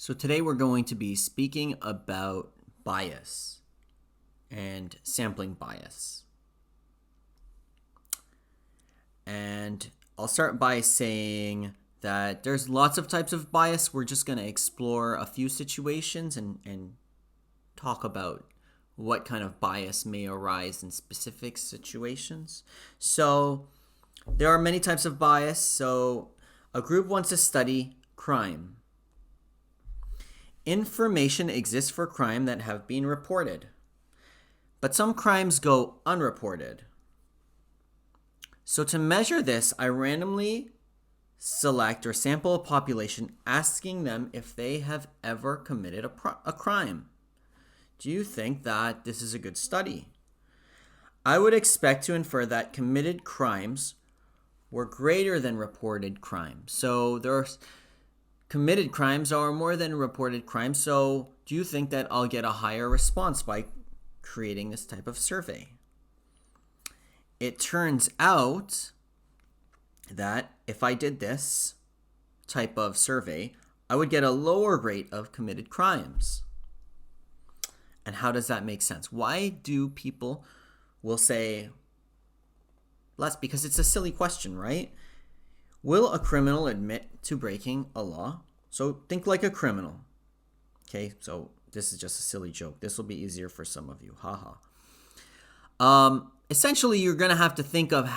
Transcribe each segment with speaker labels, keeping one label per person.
Speaker 1: So today we're going to be speaking about bias and sampling bias. And I'll start by saying that there's lots of types of bias. We're just going to explore a few situations and talk about what kind of bias may arise in specific situations. So there are many types of bias. So a group wants to study crime. Information exists for crime that have been reported, but some crimes go unreported. So to measure this, I randomly select or sample a population, asking them if they have ever committed a crime. Do you think that this is a good study? I would expect to infer that committed crimes were greater than reported crimes. So there's committed crimes are more than reported crimes. So do you think that I'll get a higher response by creating this type of survey? It turns out that if I did this type of survey, I would get a lower rate of committed crimes. And how does that make sense? Why do people will say less? Because it's a silly question, right? Will a criminal admit to breaking a law? So think like a criminal. Okay, so this is just a silly joke. This will be easier for some of you. Haha. Essentially, you're going to have to think of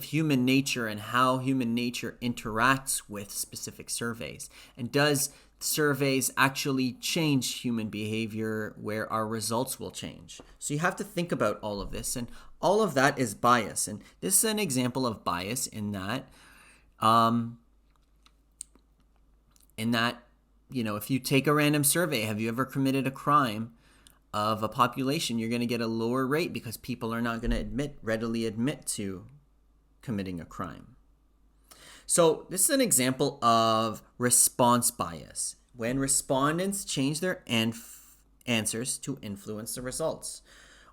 Speaker 1: human nature and how human nature interacts with specific surveys. And does surveys actually change human behavior where our results will change? So you have to think about all of this, and all of that is bias. And this is an example of bias in that, if you take a random survey, have you ever committed a crime of a population, you're going to get a lower rate because people are not going to readily admit to committing a crime. So this is an example of response bias, when respondents change their answers to influence the results,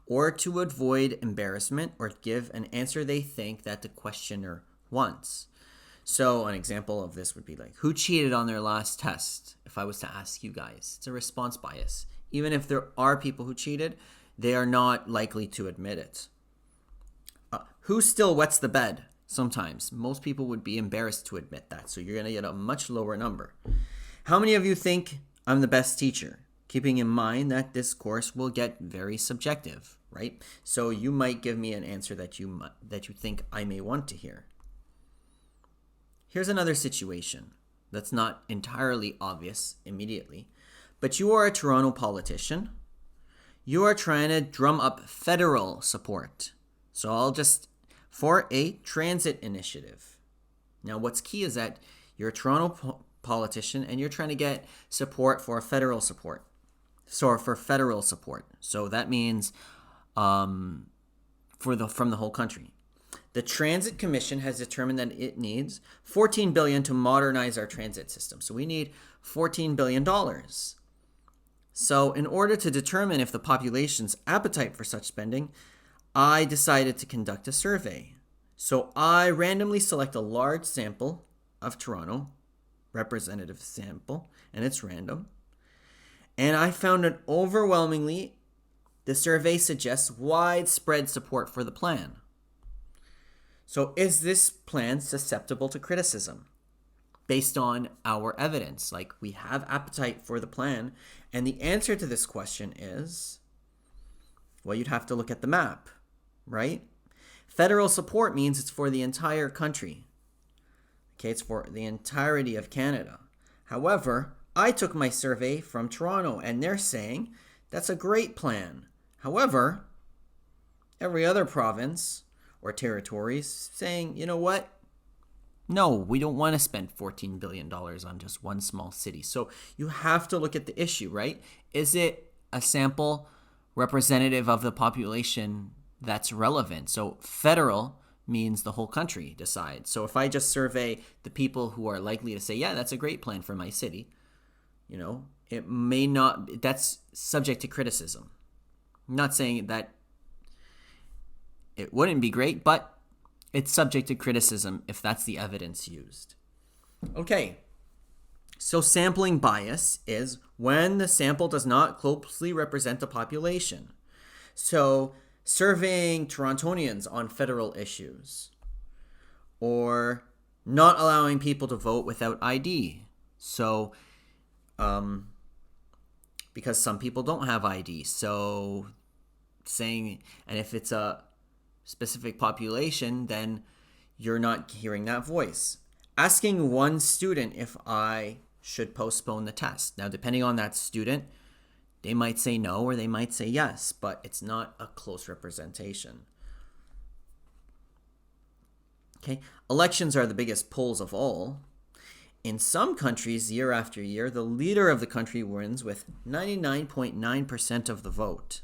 Speaker 1: or to avoid embarrassment, or give an answer they think that the questioner wants. So an example of this would be like, who cheated on their last test? If I was to ask you guys, it's a response bias. Even if there are people who cheated, they are not likely to admit it. Who still wets the bed? Sometimes. Most people would be embarrassed to admit that, so you're going to get a much lower number. How many of you think I'm the best teacher? Keeping in mind that this course will get very subjective, right? So you might give me an answer that you think I may want to hear. Here's another situation that's not entirely obvious immediately, but you are a Toronto politician. You are trying to drum up federal support. So for a transit initiative. Now, what's key is that you're a Toronto politician and you're trying to get support for federal support. So for federal support. So that means from the whole country. The Transit Commission has determined that it needs $14 billion to modernize our transit system. So we need $14 billion. So in order to determine if the population's appetite for such spending, I decided to conduct a survey. So I randomly select a large sample of Toronto, representative sample, and it's random. And I found that overwhelmingly, the survey suggests widespread support for the plan. So is this plan susceptible to criticism? Based on our evidence, like we have appetite for the plan, and the answer to this question is, well, you'd have to look at the map, right? Federal support means it's for the entire country. Okay, it's for the entirety of Canada. However, I took my survey from Toronto, and they're saying that's a great plan. However, every other province or territories saying, you know what? No, we don't want to spend $14 billion on just one small city. So you have to look at the issue, right? Is it a sample representative of the population that's relevant? So federal means the whole country decides. So if I just survey the people who are likely to say, yeah, that's a great plan for my city, it may not, that's subject to criticism. I'm not saying that it wouldn't be great, but it's subject to criticism if that's the evidence used. Okay, So sampling bias is when the sample does not closely represent the population. So surveying Torontonians on federal issues, or not allowing people to vote without ID. So, because some people don't have ID. So saying, and if it's a specific population, then you're not hearing that voice. Asking one student if I should postpone the test. Now, depending on that student, they might say no or they might say yes, but it's not a close representation. Okay, elections are the biggest polls of all. In some countries, year after year, the leader of the country wins with 99.9% of the vote.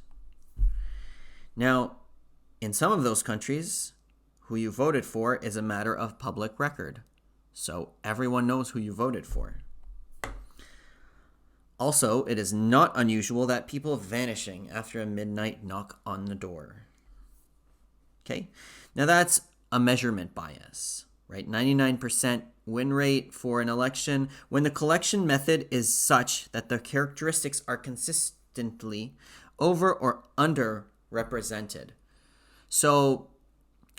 Speaker 1: Now, in some of those countries, who you voted for is a matter of public record. So everyone knows who you voted for. Also, it is not unusual that people vanishing after a midnight knock on the door. Okay, now that's a measurement bias, right? 99% win rate for an election when the collection method is such that the characteristics are consistently over or under represented. So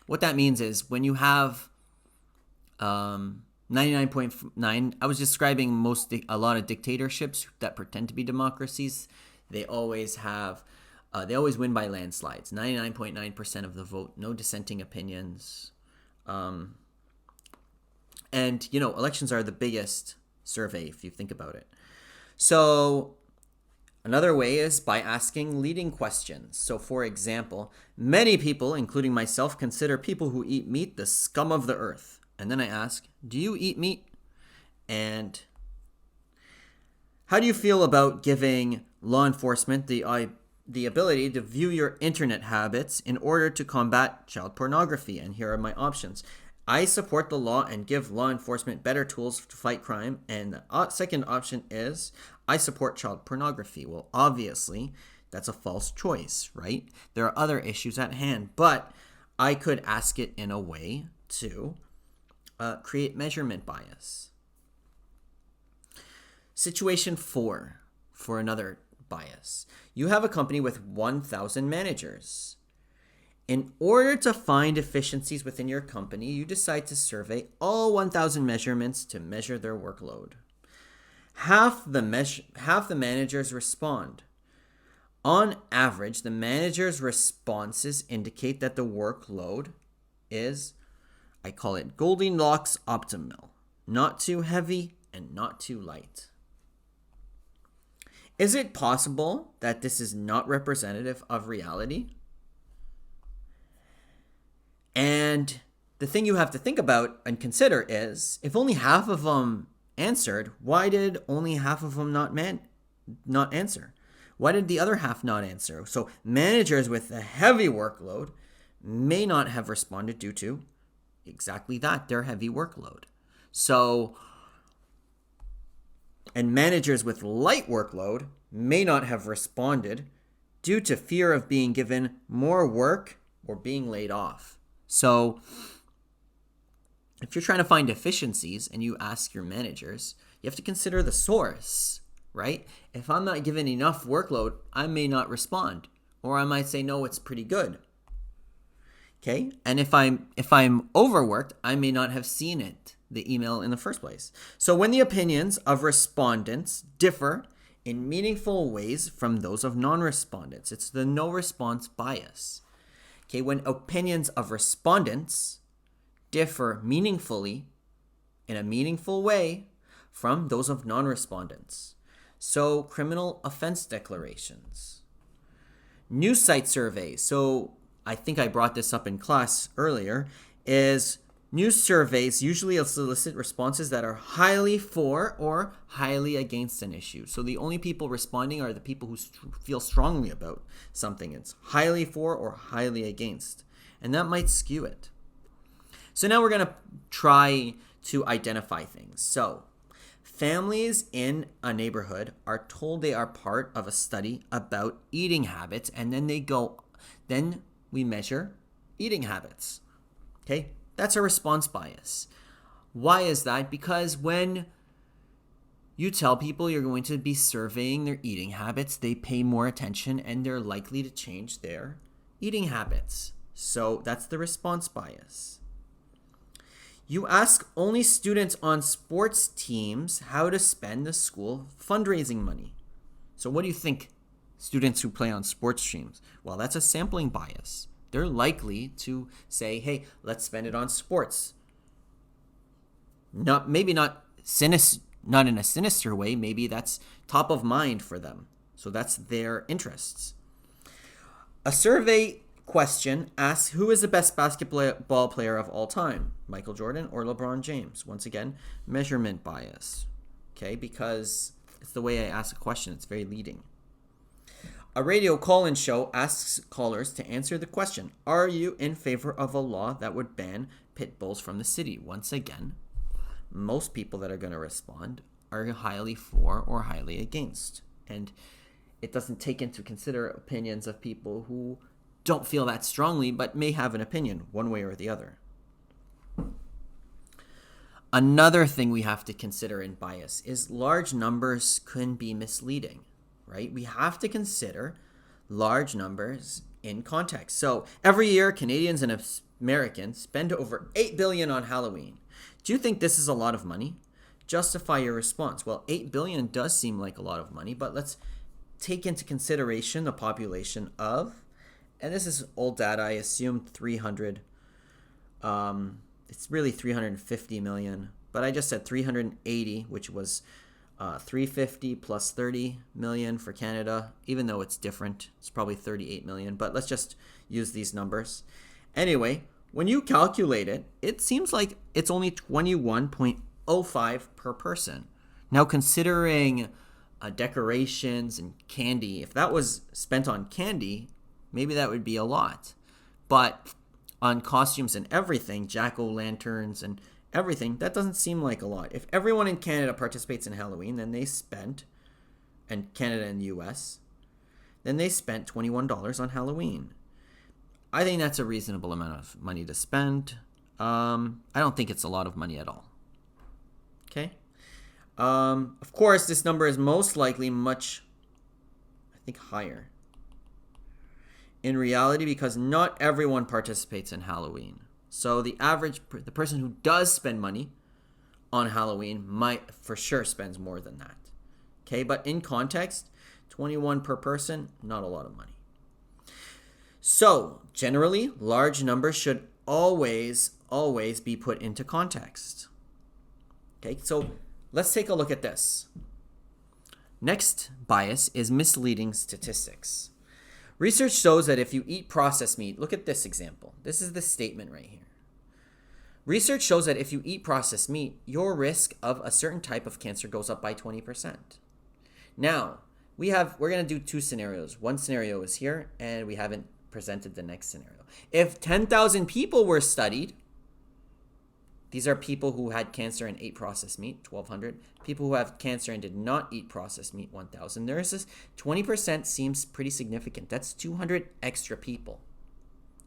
Speaker 1: what that means is when you have 99.9, I was describing a lot of dictatorships that pretend to be democracies. They always win by landslides. 99.9% of the vote, no dissenting opinions. And, elections are the biggest survey if you think about it. So another way is by asking leading questions. So, for example, many people, including myself, consider people who eat meat the scum of the earth. And then I ask, do you eat meat? And how do you feel about giving law enforcement the ability to view your internet habits in order to combat child pornography? And here are my options. I support the law and give law enforcement better tools to fight crime. And the second option is I support child pornography. Well, obviously, that's a false choice, right? There are other issues at hand, but I could ask it in a way to create measurement bias. Situation 4 for another bias. You have a company with 1,000 managers. In order to find efficiencies within your company, you decide to survey all 1,000 measurements to measure their workload. Half the managers respond. On average, the manager's responses indicate that the workload is, I call it Goldilocks optimal, not too heavy and not too light. Is it possible that this is not representative of reality? And the thing you have to think about and consider is, if only half of them answered, why did only half of them not answer? Why did the other half not answer? So managers with a heavy workload may not have responded due to exactly that, their heavy workload. And managers with light workload may not have responded due to fear of being given more work or being laid off. So if you're trying to find efficiencies and you ask your managers, you have to consider the source, right? If I'm not given enough workload, I may not respond, or I might say, no, it's pretty good. Okay, and if I'm overworked, I may not have seen the email in the first place. So when the opinions of respondents differ in meaningful ways from those of non-respondents, it's the no response bias. Okay, when opinions of respondents differ meaningfully in a meaningful way from those of non-respondents. So criminal offense declarations. News site surveys. So I think I brought this up in class earlier, is news surveys usually solicit responses that are highly for or highly against an issue. So the only people responding are the people who feel strongly about something. It's highly for or highly against. And that might skew it. So now we're going to try to identify things. So families in a neighborhood are told they are part of a study about eating habits, and then we measure eating habits. Okay, that's a response bias. Why is that? Because when You tell people you're going to be surveying their eating habits, they pay more attention and they're likely to change their eating habits. So that's the response bias. You ask only students on sports teams how to spend the school fundraising money. So what do you think, students who play on sports teams? Well, that's a sampling bias. They're likely to say, hey, let's spend it on sports. Maybe not in a sinister way. Maybe that's top of mind for them. So that's their interests. A survey question asks, who is the best basketball player of all time? Michael Jordan or LeBron James? Once again, measurement bias. Okay, because it's the way I ask a question. It's very leading. A radio call-in show asks callers to answer the question, are you in favor of a law that would ban pit bulls from the city? Once again, most people that are going to respond are highly for or highly against. And it doesn't take into consider opinions of people who don't feel that strongly, but may have an opinion one way or the other. Another thing we have to consider in bias is large numbers can be misleading, right? We have to consider large numbers in context. So every year, Canadians and Americans spend over $8 billion on Halloween. Do you think this is a lot of money? Justify your response. Well, $8 billion does seem like a lot of money, but let's take into consideration the population of, and this is old data, I assume 300, it's really 350 million, but I just said 380, which was 350 plus 30 million for Canada, even though it's different. It's probably 38 million, but let's just use these numbers. Anyway, when you calculate it, it seems like it's only 21.05 per person. Now, considering decorations and candy, if that was spent on candy, maybe that would be a lot. But on costumes and everything, jack-o'-lanterns and everything, that doesn't seem like a lot. If everyone in Canada participates in Halloween, then they spent, and Canada and the US, then they spent $21 on Halloween. I think that's a reasonable amount of money to spend. I don't think it's a lot of money at all. Okay? Of course, this number is most likely much, I think, higher in reality, because not everyone participates in Halloween. So the person who does spend money on Halloween might for sure spends more than that. Okay, but in context, 21 per person, not a lot of money. So generally, large numbers should always be put into context. Okay, so let's take a look at this. Next bias is misleading statistics. Research shows that if you eat processed meat, look at this example. This is the statement right here. Research shows that if you eat processed meat, your risk of a certain type of cancer goes up by 20%. Now, we're going to do two scenarios. One scenario is here, and we haven't presented the next scenario. If 10,000 people were studied, these are people who had cancer and ate processed meat, 1,200. People who have cancer and did not eat processed meat, 1,000. There's this 20% seems pretty significant. That's 200 extra people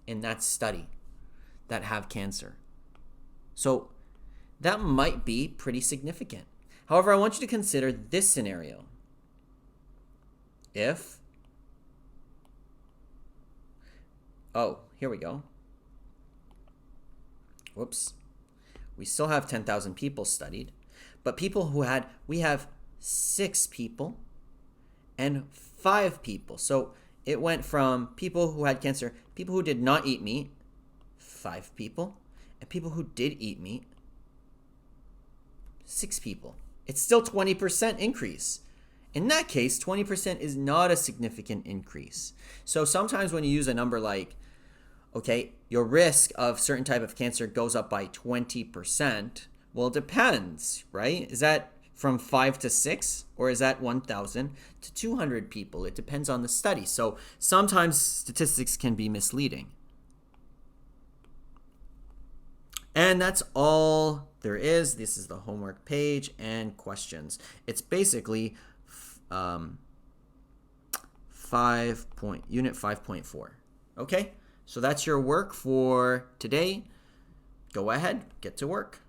Speaker 1: in that study that have cancer. So that might be pretty significant. However, I want you to consider this scenario. Here we go. Whoops. We still have 10,000 people studied, but we have 6 people and 5 people. So it went from people who had cancer, people who did not eat meat, 5 people, and people who did eat meat, 6 people. It's still 20% increase. In that case, 20% is not a significant increase. So sometimes when you use a number like, okay, your risk of certain type of cancer goes up by 20%. Well, it depends, right? Is that from 5 to 6, or is that 1,000 to 200 people? It depends on the study. So sometimes statistics can be misleading. And that's all there is. This is the homework page and questions. It's basically unit 5.4. Okay? So that's your work for today. Go ahead, get to work.